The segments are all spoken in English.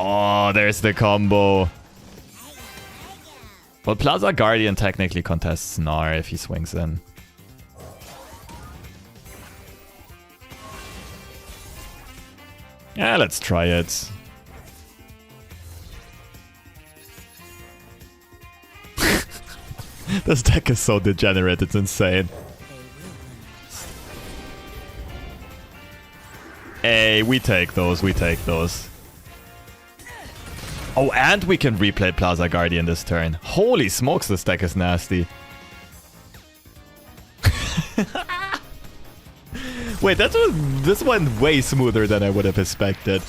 Oh, there's the combo. Well, Plaza Guardian technically contests Gnar if he swings in. Yeah, let's try it. This deck is so degenerate, it's insane. Hey, we take those, we take those. Oh, and we can replay Plaza Guardian this turn. Holy smokes, this deck is nasty. Wait, this went way smoother than I would have expected.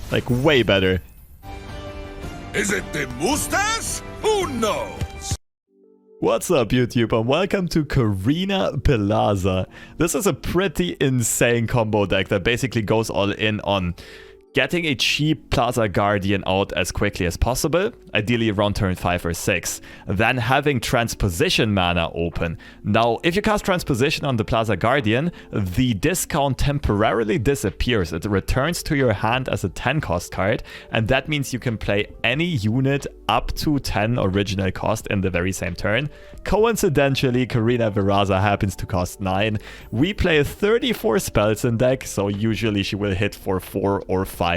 Like, way better. Is it the mustache? Who knows? What's up, YouTube, and welcome to Corina Veraza. This is a pretty insane combo deck that basically goes all in on getting a cheap Plaza Guardian out as quickly as possible, ideally around turn 5 or 6. Then having Transposition mana open. Now, if you cast Transposition on the Plaza Guardian, the discount temporarily disappears. It returns to your hand as a 10 cost card, and that means you can play any unit up to 10 original cost in the very same turn. Coincidentally, Corina Veraza happens to cost 9. We play 34 spells in deck, so usually she will hit for 4 or 5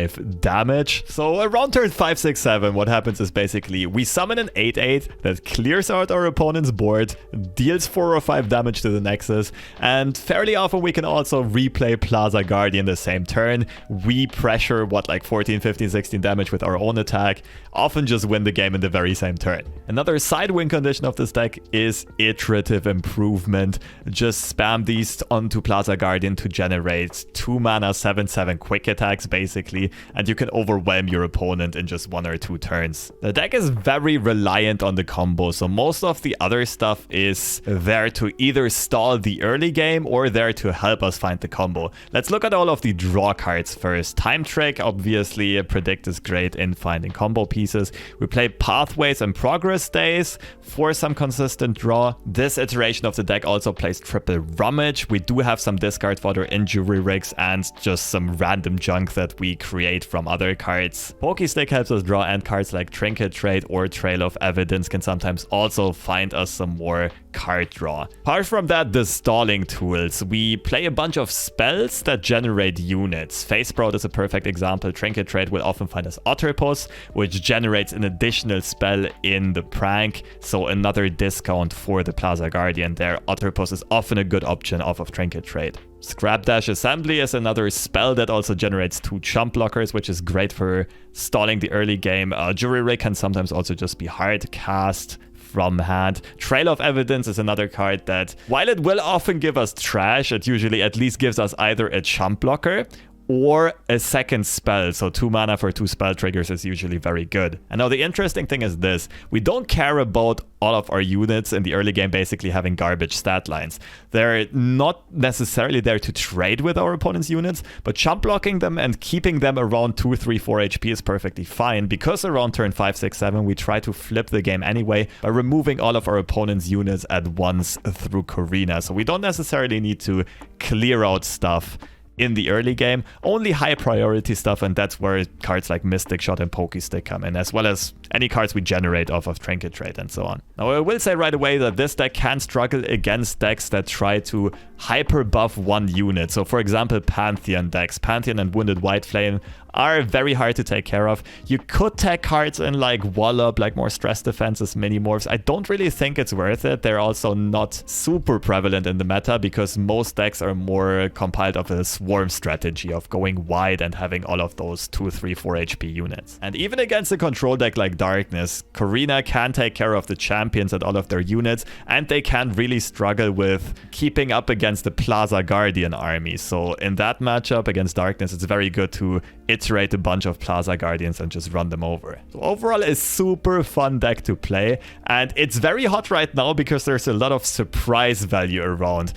damage. So around turn 5, 6, 7, what happens is basically we summon an 8/8 that clears out our opponent's board, deals 4 or 5 damage to the Nexus, and fairly often we can also replay Plaza Guardian the same turn. We pressure, like 14, 15, 16 damage with our own attack, often just win the game in the very same turn. Another side win condition of this deck is iterative improvement. Just spam these onto Plaza Guardian to generate 2 mana 7/7 quick attacks basically, and you can overwhelm your opponent in just 1 or 2 turns. The deck is very reliant on the combo, so most of the other stuff is there to either stall the early game or there to help us find the combo. Let's look at all of the draw cards first. Time Trick, obviously, Predict is great in finding combo pieces. We play Pathways and Progress Days for some consistent draw. This iteration of the deck also plays Triple Rummage. We do have some discard fodder in Jury Rigs and just some random junk that we create from other cards. Pokestick helps us draw, and cards like Trinket Trade or Trail of Evidence can sometimes also find us some more card draw. Apart from that, the stalling tools. We play a bunch of spells that generate units. Face Sprout is a perfect example. Trinket Trade will often find us Otterpus, which generates an additional spell in the prank, so another discount for the Plaza Guardian there. Otterpus is often a good option off of Trinket Trade. Scrapdash Assembly is another spell that also generates 2 chump blockers, which is great for stalling the early game. Jury Rig can sometimes also just be hard cast from hand. Trail of Evidence is another card that, while it will often give us trash, it usually at least gives us either a chump blocker or a second spell, so 2 mana for 2 spell triggers is usually very good. And now the interesting thing is this: we don't care about all of our units in the early game basically having garbage stat lines. They're not necessarily there to trade with our opponent's units, but chump blocking them and keeping them around 2, 3, 4 HP is perfectly fine, because around turn 5, 6, 7 we try to flip the game anyway by removing all of our opponent's units at once through Corina. So we don't necessarily need to clear out stuff in the early game, only high priority stuff, and that's where cards like Mystic Shot and Pokestick come in, as well as any cards we generate off of Trinket Trade and so on. Now, I will say right away that this deck can struggle against decks that try to hyper buff one unit. So for example, Pantheon decks. Pantheon and Wounded White Flame are very hard to take care of. You could tech cards in like Wallop, like more stress defenses, mini-morphs. I don't really think it's worth it. They're also not super prevalent in the meta because most decks are more compiled of a swarm strategy of going wide and having all of those 2, 3, 4 HP units. And even against a control deck like Darkness, Corina can take care of the champions and all of their units, and they can really struggle with keeping up against the Plaza Guardian army. So in that matchup against Darkness, it's very good to iterate a bunch of Plaza Guardians and just run them over. So overall, a super fun deck to play, and it's very hot right now because there's a lot of surprise value around.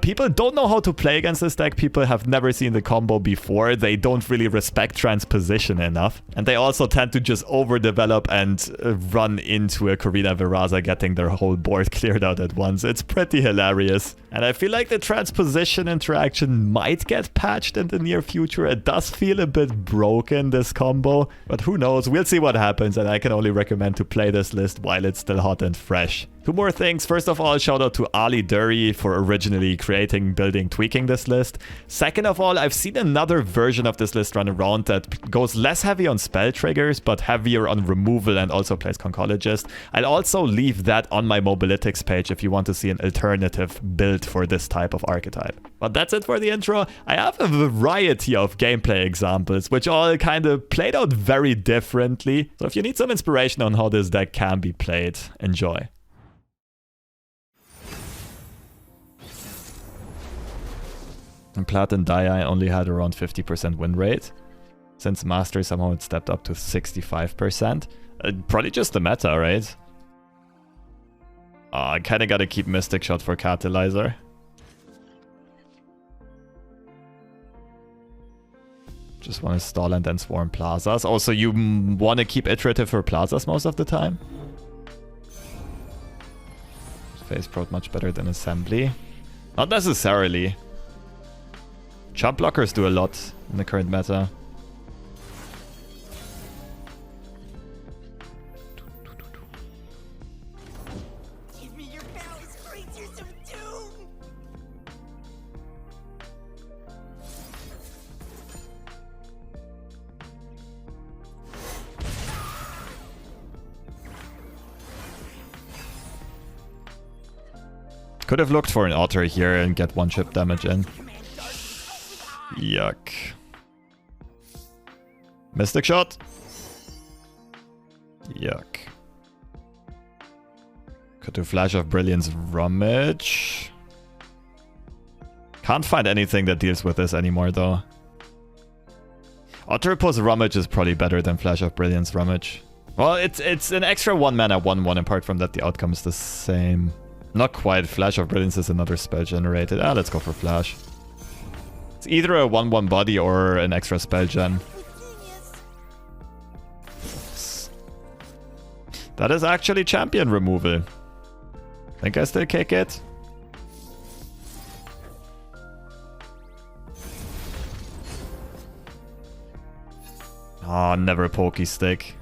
People don't know how to play against this deck. People have never seen the combo before. They don't really respect Transposition enough. And they also tend to just overdevelop and run into a Corina Veraza getting their whole board cleared out at once. It's pretty hilarious. And I feel like the Transposition interaction might get patched in the near future. It does feel a bit broken, this combo. But who knows? We'll see what happens. And I can only recommend to play this list while it's still hot and fresh. Two more things. First of all, shout out to AliDoeri for originally creating, building, tweaking this list. Second of all, I've seen another version of this list run around that goes less heavy on spell triggers, but heavier on removal and also plays Conchologist. I'll also leave that on my Mobilytics page if you want to see an alternative build for this type of archetype. But that's it for the intro. I have a variety of gameplay examples, which all kind of played out very differently. So if you need some inspiration on how this deck can be played, enjoy. In Plat and Dai, I only had around 50% win rate. Since Master, somehow it stepped up to 65%. Probably just the meta, right? I kinda gotta keep Mystic Shot for Catalyzer. Just wanna stall and then swarm Plazas. Also, you wanna keep Iterative for Plazas most of the time? Phase Prot much better than Assembly. Not necessarily. Jump blockers do a lot in the current meta. Give me your powers, creatures of doom! Could have looked for an Otter here and get one chip damage in. Yuck. Mystic Shot. Yuck. Could do Flash of Brilliance Rummage. Can't find anything that deals with this anymore though. Otterpus Rummage is probably better than Flash of Brilliance Rummage. Well, it's an extra 1 mana 1/1. Apart from that, the outcome is the same. Not quite. Flash of Brilliance is another spell generated. Let's go for Flash. It's either a 1/1 body or an extra spell gen. That is actually champion removal. Think I still kick it? Oh, never a pokey stick.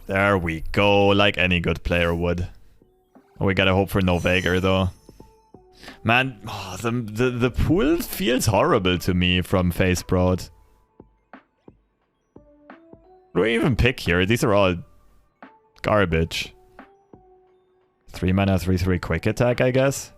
There we go, like any good player would. We gotta hope for no Veigar though. Man, the pool feels horrible to me from Phase Prot. What do I even pick here? These are all garbage. 3 mana, 3/3 quick attack, I guess.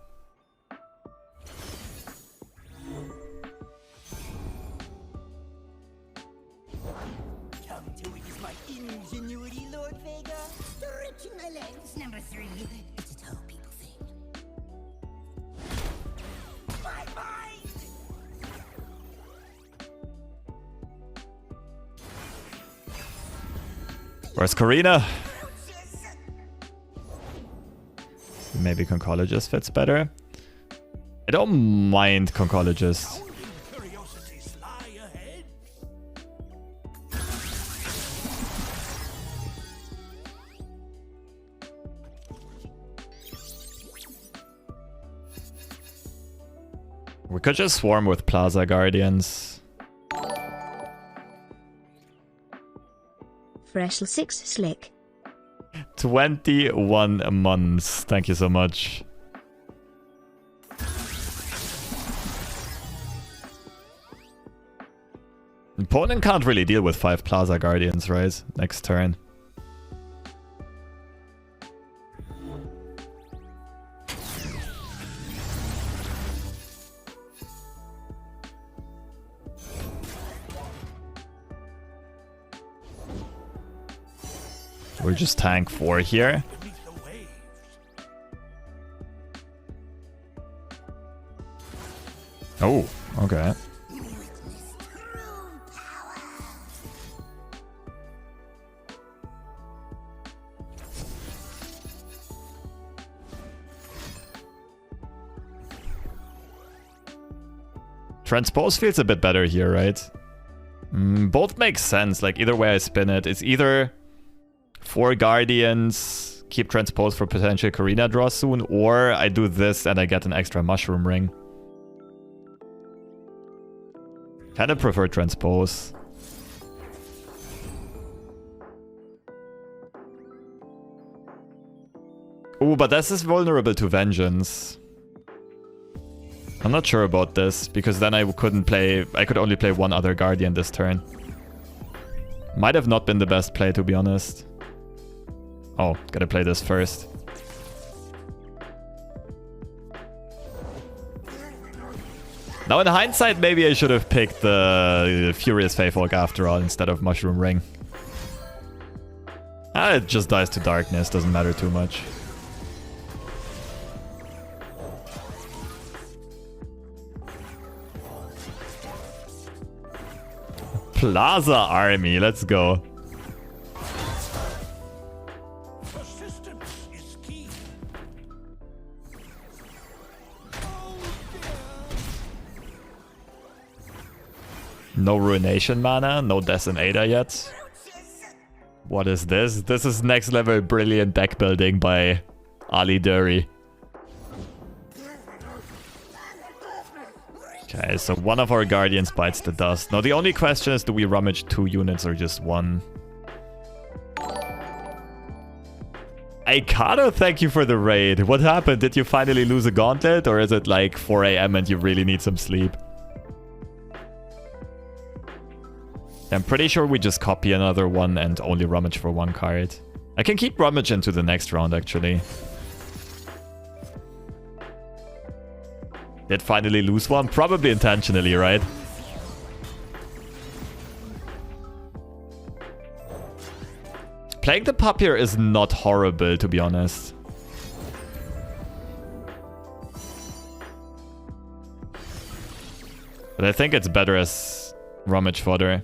Where's Corina? Maybe Conchologist fits better. I don't mind Conchologist. We could just swarm with Plaza Guardians. FreshLobster Slick. 21 months. Thank you so much. Opponent can't really deal with 5 Plaza Guardians, right? Next turn. We'll just tank 4 here. Oh, okay. Transpose feels a bit better here, right? Both make sense. Like, either way I spin it, it's either 4 Guardians, keep Transpose for potential Corina draw soon, or I do this and I get an extra Mushroom Ring. Kinda prefer Transpose. Ooh, but this is vulnerable to Vengeance. I'm not sure about this, because then I could only play one other Guardian this turn. Might have not been the best play, to be honest. Oh, gotta play this first. Now in hindsight, maybe I should have picked the Furious Faithfolk after all, instead of Mushroom Ring. It just dies to darkness, doesn't matter too much. Plaza Army, let's go. Persistence is key. No Ruination mana, no Decimator yet. What is this? This is next level brilliant deck building by AliDoeri. Okay, so one of our Guardians bites the dust. Now the only question is, do we rummage 2 units or just 1? Aikado, thank you for the raid. What happened? Did you finally lose a gauntlet? Or is it like 4 AM and you really need some sleep? I'm pretty sure we just copy another one and only rummage for 1 card. I can keep rummage into the next round, actually. Did finally lose one? Probably intentionally, right? Playing the pup here is not horrible, to be honest. But I think it's better as rummage fodder.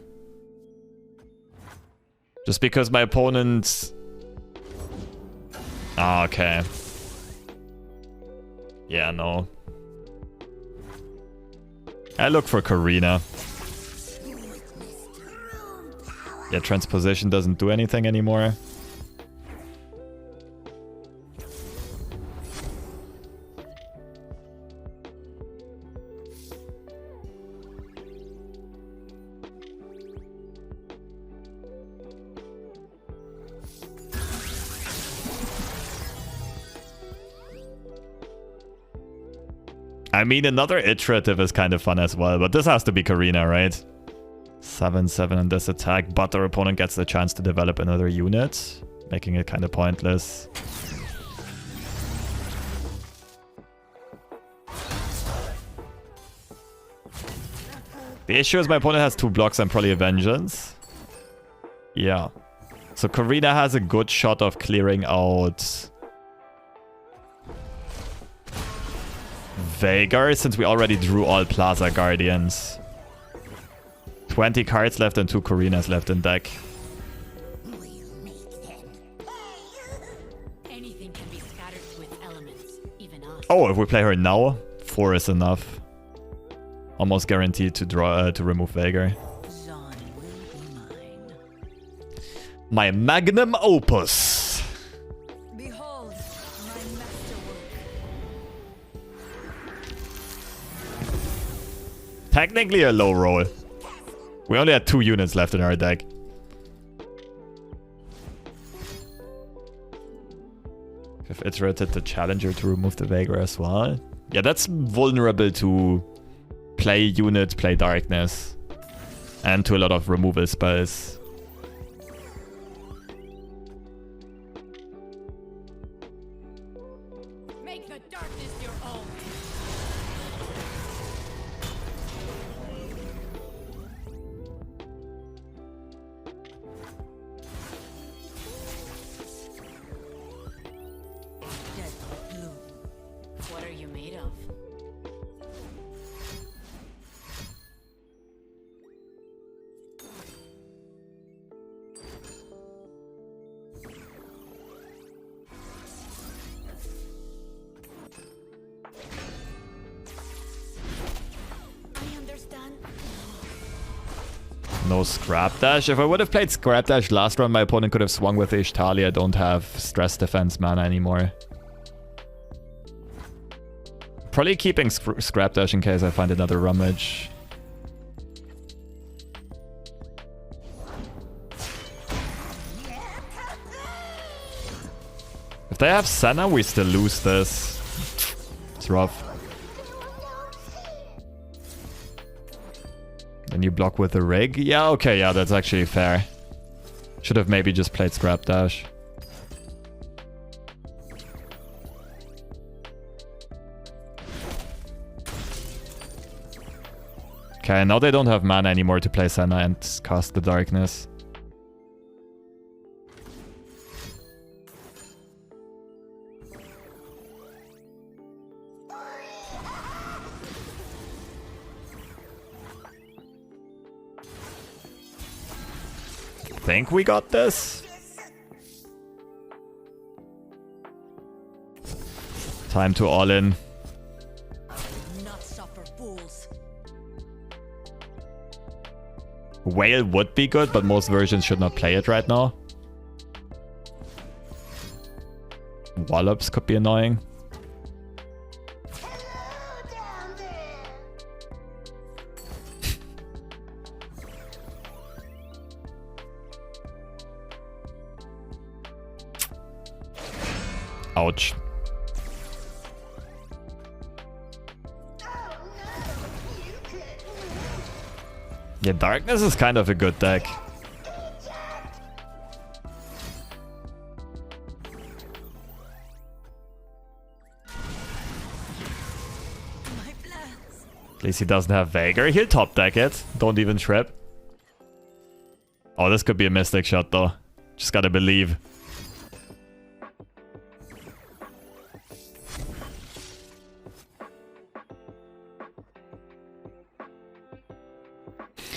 Just because my opponent... Ah, okay. Yeah, no. I look for Corina. Yeah, Transposition doesn't do anything anymore. I mean, another iterative is kind of fun as well, but this has to be Corina, right? 7/7 on this attack, but our opponent gets the chance to develop another unit, making it kind of pointless. The issue is my opponent has 2 blocks and probably a Vengeance. Yeah. So Corina has a good shot of clearing out Veigar, since we already drew all Plaza Guardians. 20 cards left and 2 Corinas left in deck. Anything can be scattered with elements, even us. Oh, if we play her now, 4 is enough. Almost guaranteed to draw to remove Veigar. Zon will be mine. My magnum opus. Behold, my masterwork. Technically a low roll. We only had 2 units left in our deck. We've iterated the Challenger to remove the Veigar as well. Yeah, that's vulnerable to play units, play darkness, and to a lot of removal spells. Make the darkness your own. Deadly bloom. What are you made of? No Scrap Dash. If I would have played Scrap Dash last round, my opponent could have swung with Ishtali. I don't have Stress Defense mana anymore. Probably keeping Scrap Dash in case I find another Rummage. If they have Senna, we still lose this. It's rough. Then you block with a Rig? Yeah, okay, yeah, that's actually fair. Should have maybe just played Scrap Dash. Okay, now they don't have mana anymore to play Senna and cast the Darkness. Think we got this? Time to all in. Not suffer fools. Whale would be good, but most versions should not play it right now. Wallops could be annoying. Ouch. Yeah, Darkness is kind of a good deck. At least he doesn't have Veigar. He'll top deck it. Don't even trip. Oh, this could be a Mystic shot though. Just gotta believe.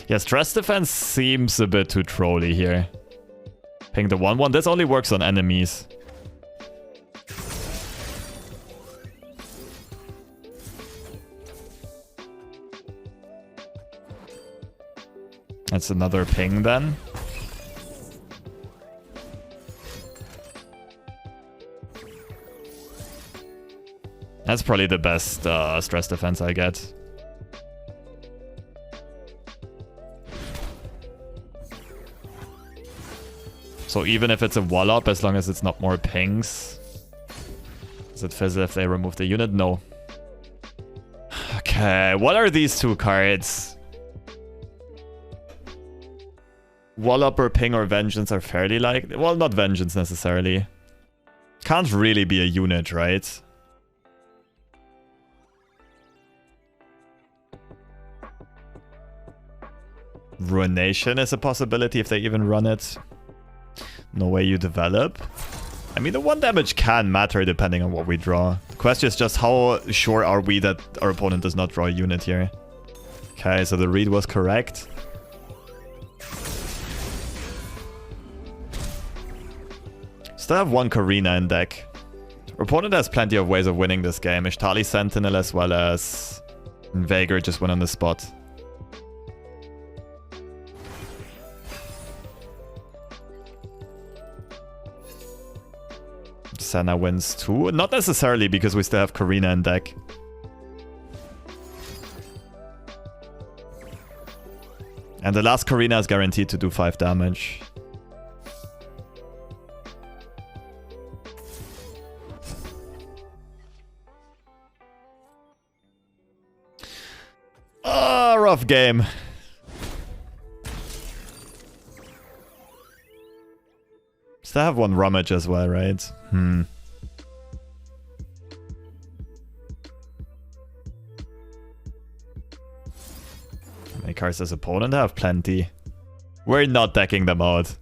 Yeah, Stress Defense seems a bit too trolly here. Ping the 1/1. This only works on enemies. That's another ping then. That's probably the best Stress Defense I get. So even if it's a wall-up, as long as it's not more pings. Does it fizzle if they remove the unit? No. Okay, what are these two cards? Wall-up or ping or vengeance are fairly like... Well, not vengeance necessarily. Can't really be a unit, right? Ruination is a possibility if they even run it. No way you develop. I mean, the 1 damage can matter depending on what we draw. The question is just how sure are we that our opponent does not draw a unit here. Okay, so the read was correct. Still have 1 Corina in deck. Our opponent has plenty of ways of winning this game. Ishtali Sentinel as well as Veigar just went on the spot. Senna wins too. Not necessarily because we still have Corina in deck. And the last Corina is guaranteed to do 5 damage. Ah, rough game. Still have 1 Rummage as well, right? How many cards does opponent have? Plenty. We're not decking them out.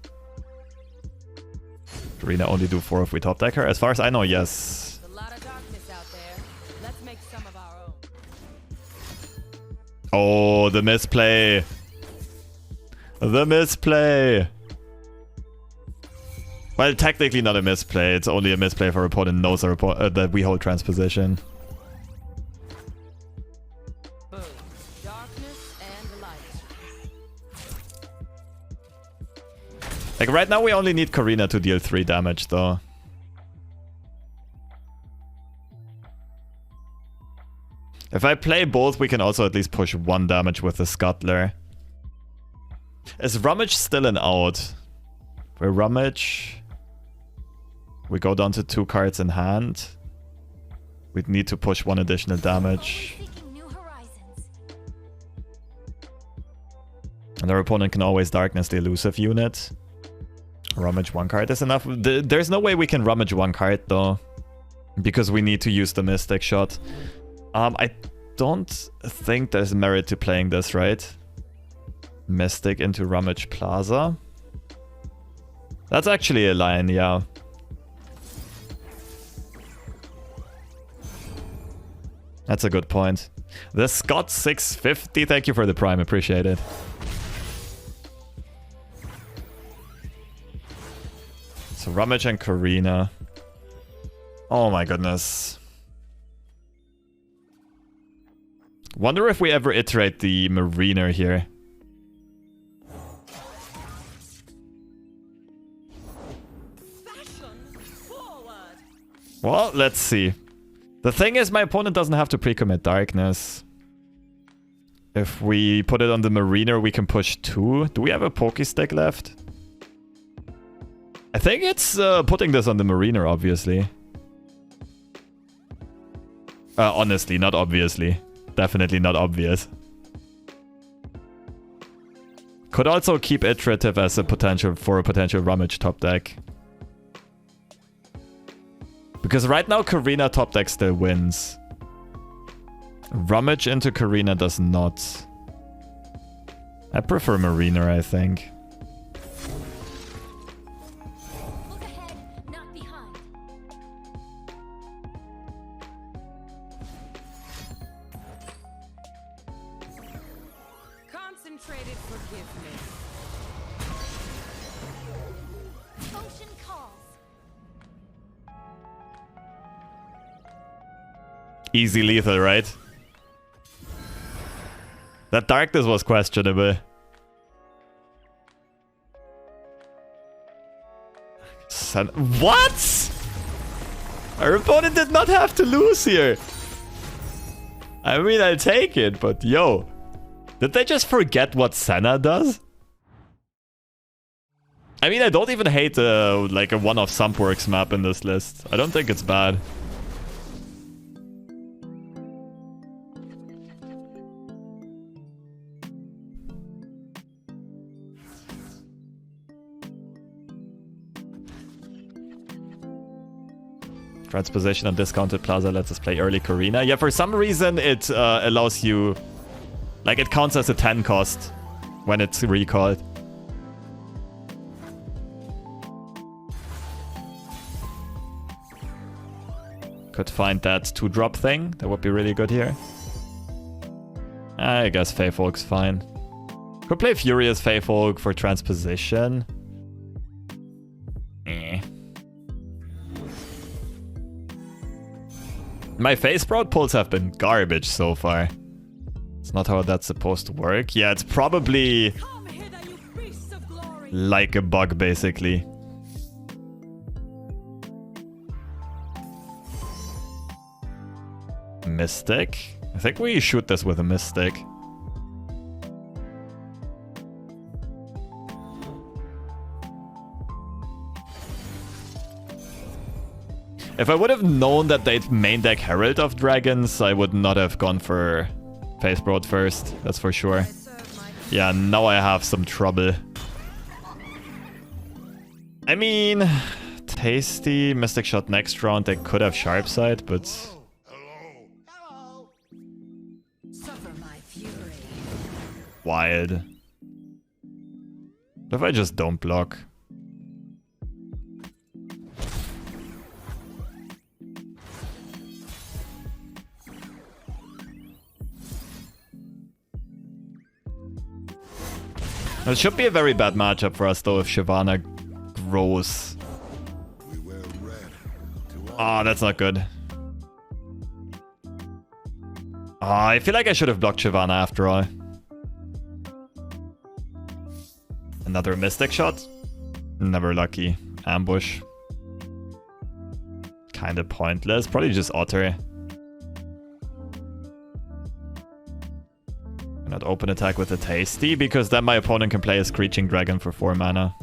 Corina only do 4 if we top deck her? As far as I know, yes. There's a lot of darkness out there. Let's make some of our own. Oh, the misplay. The misplay. Well, technically not a misplay. It's only a misplay if our opponent knows our that we hold Transposition. Boom. Darkness and light. Like right now we only need Corina to deal 3 damage though. If I play both, we can also at least push 1 damage with the Scuttler. Is Rummage still an out? We Rummage. We go down to 2 cards in hand. We'd need to push 1 additional damage. And our opponent can always Darkness the elusive unit. Rummage 1 card is enough. There's no way we can Rummage 1 card though. Because we need to use the Mystic Shot. I don't think there's merit to playing this, right? Mystic into Rummage Plaza. That's actually a line, yeah. That's a good point. The Scott 650, thank you for the prime, appreciate it. So Rummage and Corina. Oh my goodness. Wonder if we ever iterate the Mariner here. Well, let's see. The thing is, my opponent doesn't have to pre-commit Darkness. If we put it on the Mariner, we can push 2. Do we have a Pokestick left? I think it's putting this on the Mariner, obviously. Honestly, not obviously. Definitely not obvious. Could also keep Iterative as a potential for a potential Rummage top deck. Because right now Corina top deck still wins. Rummage into Corina does not. I prefer Mariner, I think. Look ahead, not behind. Concentrated forgiveness. Ocean calls. Easy lethal, right? That Darkness was questionable. What? Our opponent did not have to lose here. I mean, I'll take it, but yo. Did they just forget what Senna does? I mean, I don't even hate like a one-off Sumpworks map in this list. I don't think it's bad. Transposition on discounted Plaza lets us play early Corina. Yeah, for some reason it allows you... Like, it counts as a 10 cost when it's recalled. Could find that 2-drop thing. That would be really good here. I guess Feyfolk's fine. Could play Furious Feyfolk for Transposition. My Face Sprout pulls have been garbage so far. It's not how that's supposed to work. Yeah, it's probably like a bug, basically. Mystic? I think we shoot this with a Mystic. If I would have known that they'd main deck Herald of Dragons, I would not have gone for Face Broad first, that's for sure. Yeah, now I have some trouble. I mean, tasty Mystic Shot next round, they could have Sharp Side, but... Suffer my fury. Wild. What if I just don't block? It should be a very bad matchup for us though if Shyvana grows. Ah, that's not good. Ah, I feel like I should have blocked Shyvana after all. Another Mystic Shot? Never lucky. Ambush. Kinda pointless. Probably just Otter. Not open attack with a Tasty, because then my opponent can play a Screeching Dragon for 4 mana.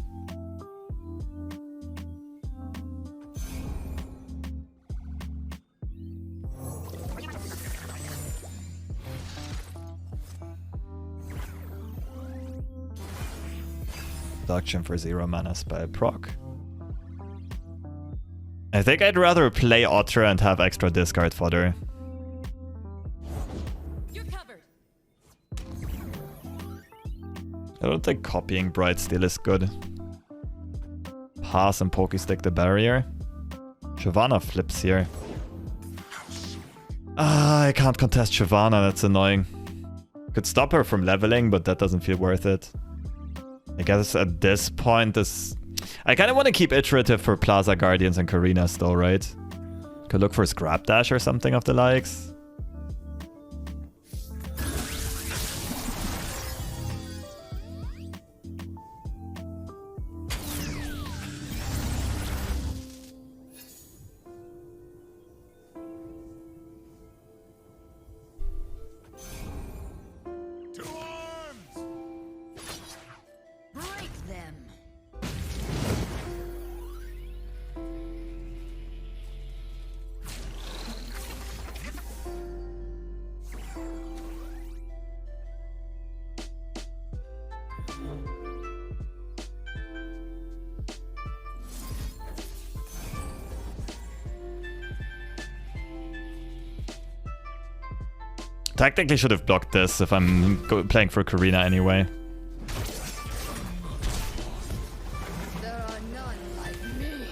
Reduction for 0 mana spell proc. I think I'd rather play Otter and have extra discard fodder. You're covered. I don't think copying Bright Steel is good. Pass and Pokestick the barrier. Shyvana flips here. Ah, I can't contest Shyvana, that's annoying. Could stop her from leveling, but that doesn't feel worth it. I guess at this point, I kind of want to keep iterative for Plaza Guardians and Corinas though, right? Could look for Scrap Dash or something of the likes. Break them. Technically should have blocked this if I'm playing for Corina anyway. There are none like me.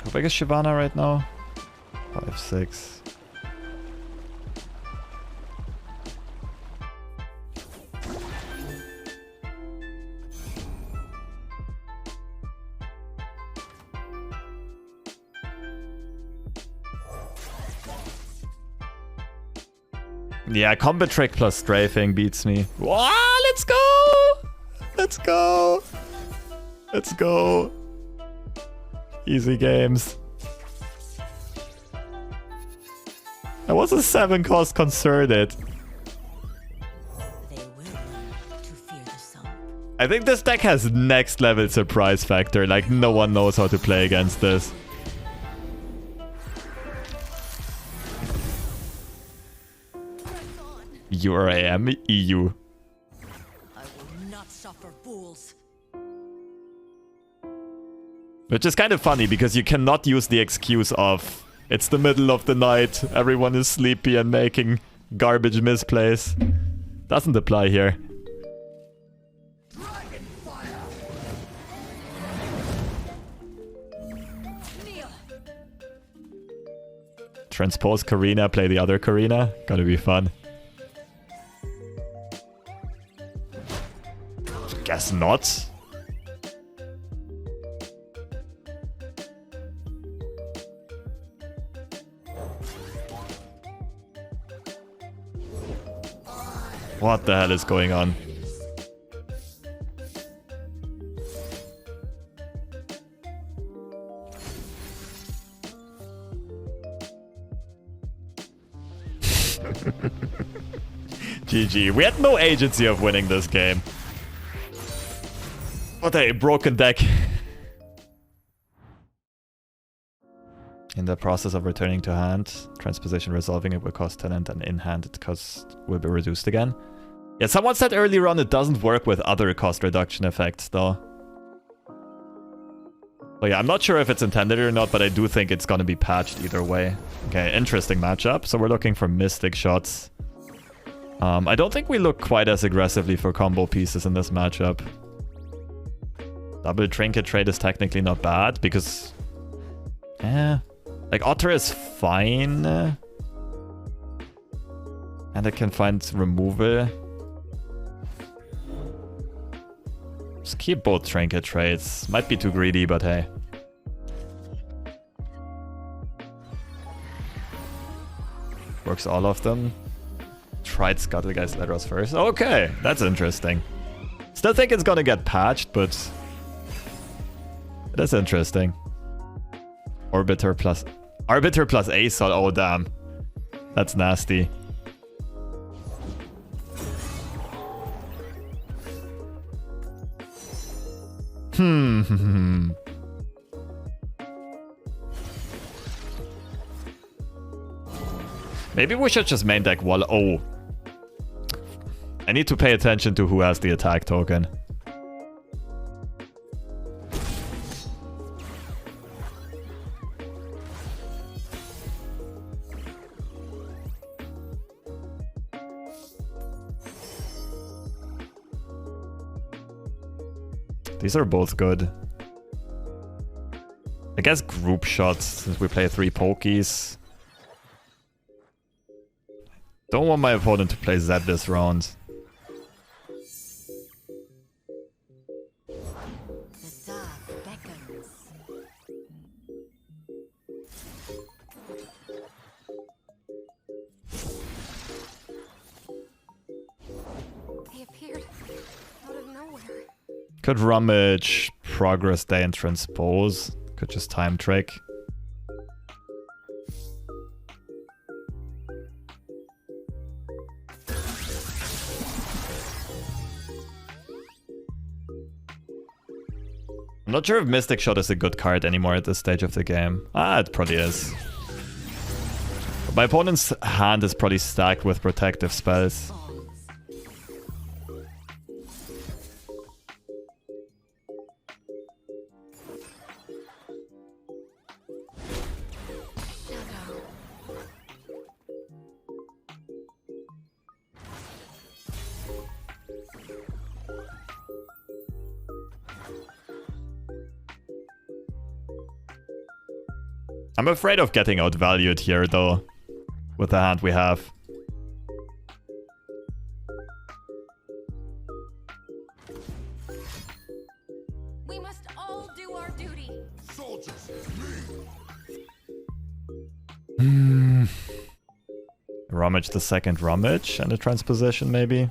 How big is Shyvana right now? 5-6. Yeah, Combat Trick plus Strafing beats me. Wow, let's go! Let's go! Let's go! Easy games. I was a 7-cost concerted. They will learn to fear the sun. I think this deck has next level surprise factor. Like, no one knows how to play against this. URAM EU. I will not suffer fools. Which is kind of funny because you cannot use the excuse of it's the middle of the night, everyone is sleepy and making garbage misplays. Doesn't apply here. Transpose Corina, play the other Corina. Gotta be fun. Guess not. What the hell is going on? GG. We had no agency of winning this game. What a broken deck. In the process of returning to hand, Transposition resolving it will cost talent, and in hand it cost will be reduced again. Yeah, someone said earlier on it doesn't work with other cost reduction effects though. But yeah, I'm not sure if it's intended or not, but I do think it's gonna be patched either way. Okay, interesting matchup. So we're looking for Mystic shots. I don't think we look quite as aggressively for combo pieces in this matchup. Double Trinket trade is technically not bad because... I Like, Otter is fine. And I can find removal. Just keep both trinket trades. Might be too greedy, but hey. Works all of them. Tried Scuttlegeist Ledros first. Okay, that's interesting. Still think it's gonna get patched, but it is interesting. Arbiter plus ASol. Oh damn, that's nasty. Maybe we should just main deck Wall. Oh. I need to pay attention to who has the attack token. These are both good. I guess group shots, since we play 3 pokies. Don't want my opponent to play Zed this round. The dark beckons. They appeared out of nowhere. Could rummage Progress Day and Transpose. Could just time trick. I'm not sure if Mystic Shot is a good card anymore at this stage of the game. Ah, it probably is. But my opponent's hand is probably stacked with protective spells. I'm afraid of getting outvalued here, though, with the hand we have. We must all do our duty. Soldiers, Rummage the second rummage and a transposition, maybe.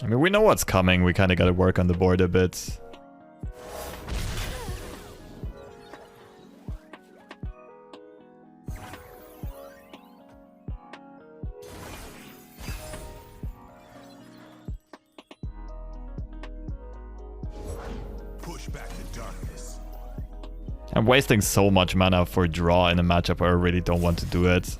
I mean, we know what's coming. We kind of got to work on the board a bit. push back the darkness. I'm wasting so much mana for draw in a matchup where I really don't want to do it.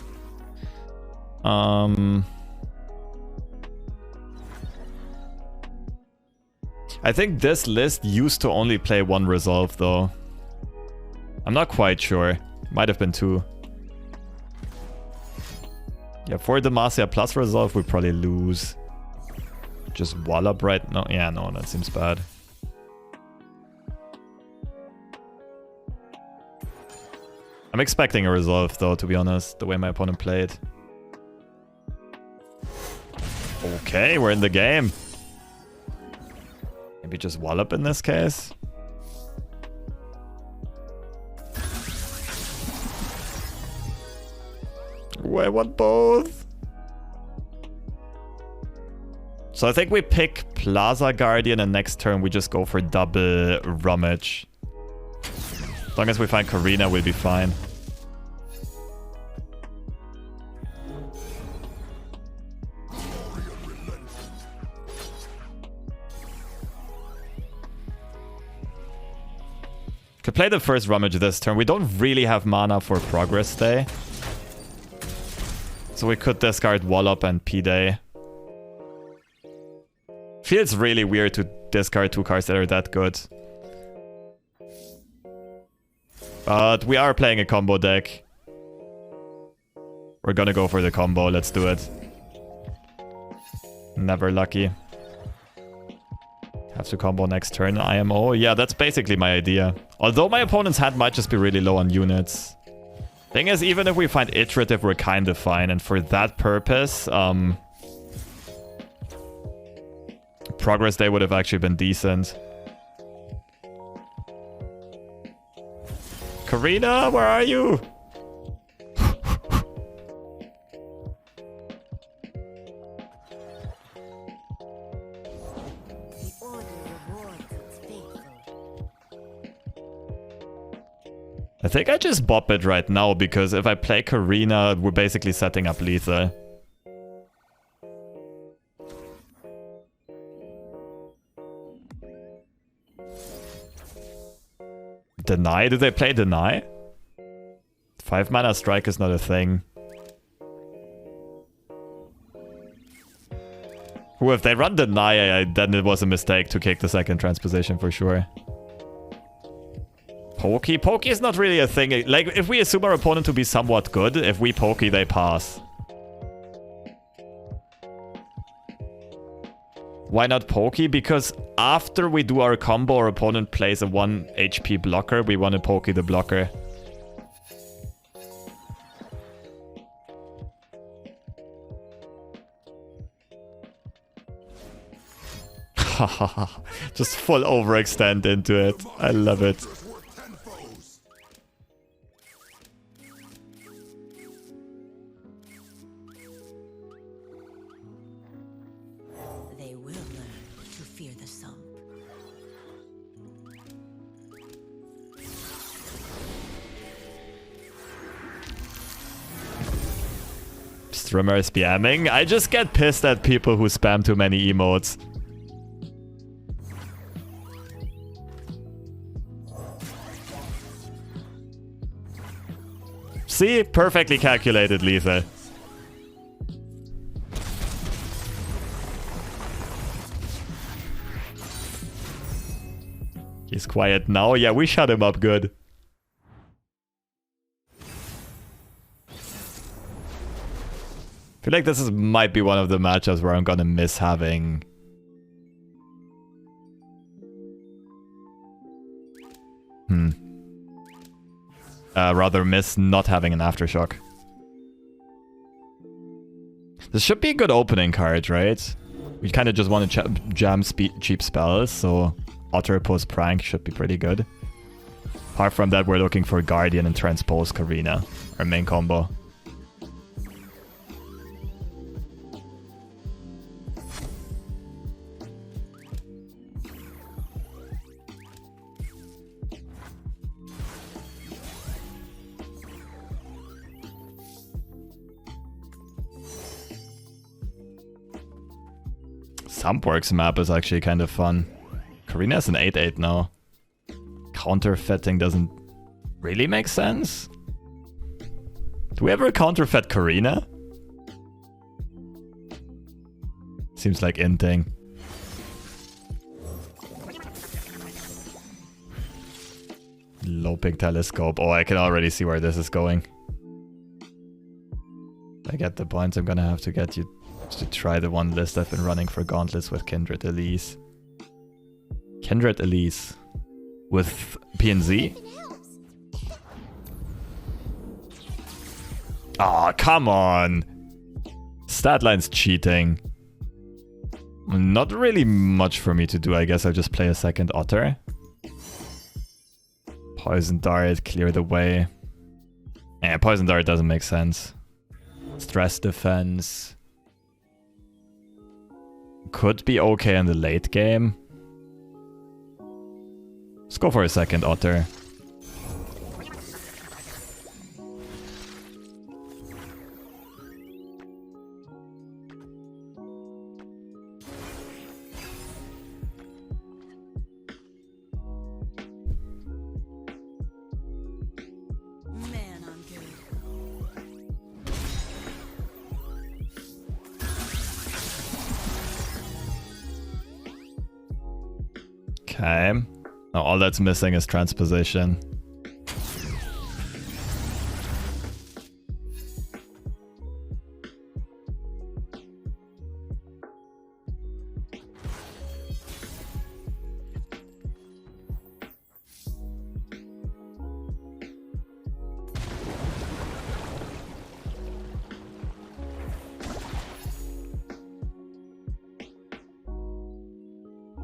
I think this list used to only play one resolve though. I'm not quite sure. Might have been two. Yeah, for Demacia plus resolve we probably lose. Just wallop right now. Yeah, no, that seems bad. I'm expecting a resolve though, to be honest, the way my opponent played. Okay, we're in the game. Maybe just wallop in this case. Ooh, I want both. So I think we pick Plaza Guardian and next turn we just go for double rummage. As long as we find Corina, we'll be fine. Could play the first rummage this turn. We don't really have mana for Progress Day. So we could discard Wallop and P-Day. feels really weird to discard 2 cards that are that good. But we are playing a combo deck. We're gonna go for the combo, let's do it. Never lucky. Have to combo next turn, IMO. Yeah, that's basically my idea. Although my opponent's hand might just be really low on units. Thing is, even if we find iterative, we're kind of fine. And for that purpose, Progress Day would have actually been decent. Corina, where are you? I think I just bop it right now, because if I play Corina, we're basically setting up lethal. Deny? Do they play Deny? 5 mana strike is not a thing. Ooh, if they run Deny, then it was a mistake to kick the second Transposition for sure. Pokey? Pokey is not really a thing. Like, if we assume our opponent to be somewhat good, if we pokey, they pass. Why not pokey? Because after we do our combo, our opponent plays a 1 HP blocker. We want to pokey the blocker. Just full overextend into it. I love it. They will learn to fear the sump. Streamer spamming? I just get pissed at people who spam too many emotes. See? Perfectly calculated lethal. He's quiet now. Yeah, we shut him up good. I feel like this might be one of the matchups where I'm gonna miss having... rather miss not having an Aftershock. This should be a good opening card, right? We kind of just want to jam cheap spells, so Otter post Prank should be pretty good. Apart from that, we're looking for Guardian and Transpose Corina, our main combo. Sumpworks map is actually kind of fun. Corina is an 8/8 now. Counterfetting doesn't really make sense. Do we ever counterfeit Corina? Seems like inting. Loping Telescope. Oh, I can already see where this is going. I get the points. I'm gonna have to get you to try the one list I've been running for Gauntlets with Kindred Elise. Kindred Elise. With PNZ? Aw, oh, come on! Statline's cheating. Not really much for me to do. I guess I'll just play a second Otter. Poison Dart, clear the way. Yeah, Poison Dart doesn't make sense. Stress Defense. Could be okay in the late game. Let's go for a second Otter. Man, I'm good. Okay. Now all that's missing is Transposition.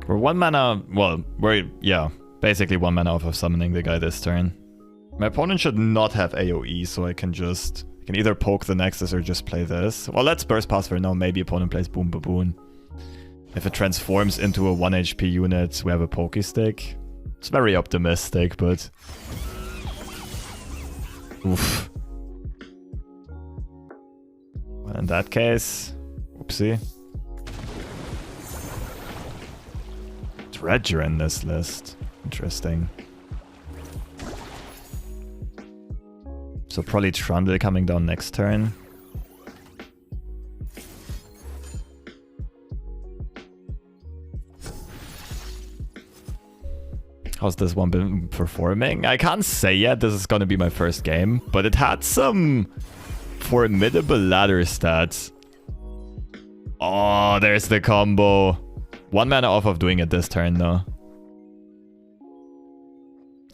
We're 1 mana, well, yeah, basically 1 mana off of summoning the guy this turn. My opponent should not have AoE, so I can either poke the Nexus or just play this. Well, let's Burst Pass for now, maybe opponent plays Boom Baboon. If it transforms into a 1 HP unit, we have a Poke Stick. It's very optimistic, but... Oof. Well, in that case... Oopsie. Dredger in this list. Interesting. So probably Trundle coming down next turn. How's this one been performing? I can't say yet, this is gonna be my first game, but it had some formidable ladder stats. Oh, there's the combo. 1 mana off of doing it this turn, though.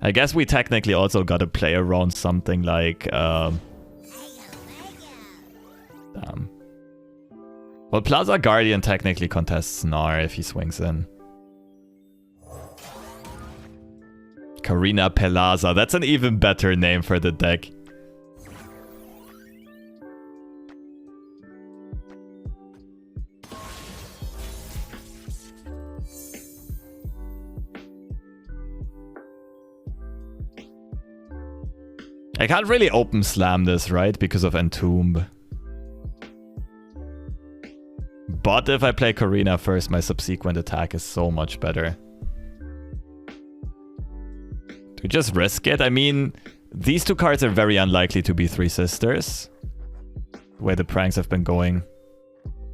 I guess we technically also gotta play around something like... Damn. Well, Plaza Guardian technically contests Gnar if he swings in. Corina Veraza, that's an even better name for the deck. I can't really open slam this, right? Because of Entomb. But if I play Corina first, my subsequent attack is so much better. Do we just risk it? I mean, these two cards are very unlikely to be Three Sisters. The way the pranks have been going.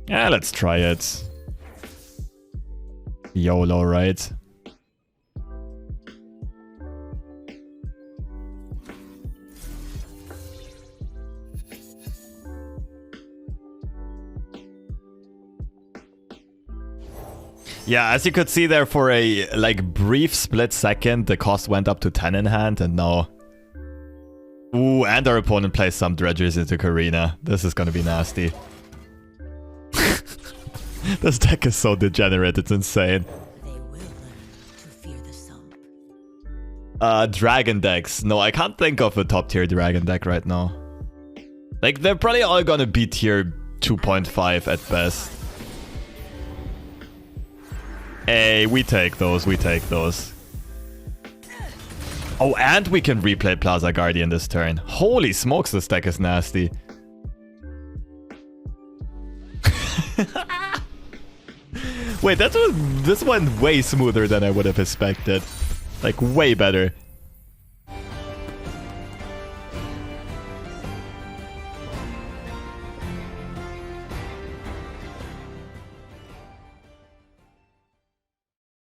Yeah, let's try it. YOLO, right? Yeah, as you could see there, for a brief split second, the cost went up to 10 in hand, and now... Ooh, and our opponent plays some Dredgers into Corina. This is gonna be nasty. This deck is so degenerate, it's insane. They will learn to fear the sump. Dragon decks. No, I can't think of a top tier dragon deck right now. Like, they're probably all gonna be tier 2.5 at best. Hey, we take those, we take those. Oh, and we can replay Plaza Guardian this turn. Holy smokes, this deck is nasty. Wait, this went way smoother than I would have expected. Like, way better.